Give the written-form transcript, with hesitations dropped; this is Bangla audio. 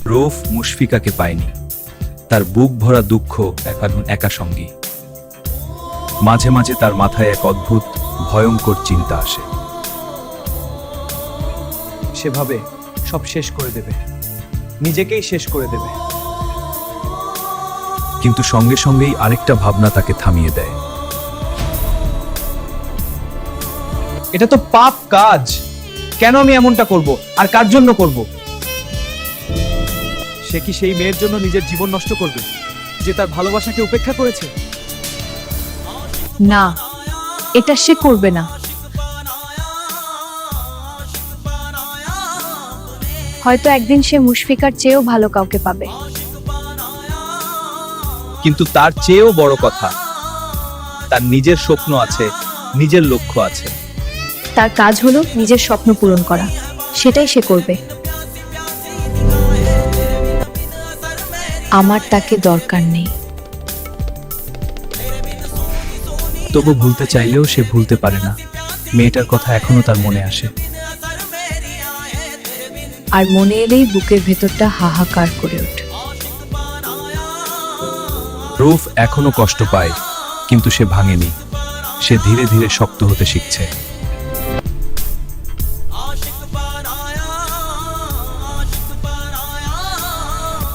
রৌফ মুশফিকাকে পায়নি। তার বুক ভরা দুঃখ এখন একা সঙ্গী। মাঝে মাঝে তার মাথায় এক অদ্ভুত ভয়ঙ্কর চিন্তা আসে। সেভাবে সব শেষ করে দেবে, নিজেকেই শেষ করে দেবে। কিন্তু সঙ্গে সঙ্গেই আরেকটা ভাবনা তাকে থামিয়ে দেয়। এটা তো পাপ কাজ। কেন আমি এমনটা করব? আর কার জন্য করব? সে কি সেই মেয়ের জন্য নিজের জীবন নষ্ট করবে যে তার ভালোবাসাকে উপেক্ষা করেছে? না, এটা সে করবে না। হয়তো একদিন সে মুশফিকার চেয়েও ভালো কাউকে পাবে। কিন্তু তার চেয়েও বড় কথা, তার নিজের স্বপ্ন আছে, নিজের লক্ষ্য আছে। তার কাজ হলো নিজের স্বপ্ন পূরণ করা, সেটাই সে করবে। আমার তাকে দরকার নেই। তবু ভুলতে চাইলেও সে ভুলতে পারে না। মেয়েটার কথা এখনো তার মনে আসে। আর মনে এলেই বুকের ভেতরটা হাহাকার করে ওঠে। রৌফ এখনো কষ্ট পায়, কিন্তু সে ভাঙেনি। সে ধীরে ধীরে শক্ত হতে শিখছে।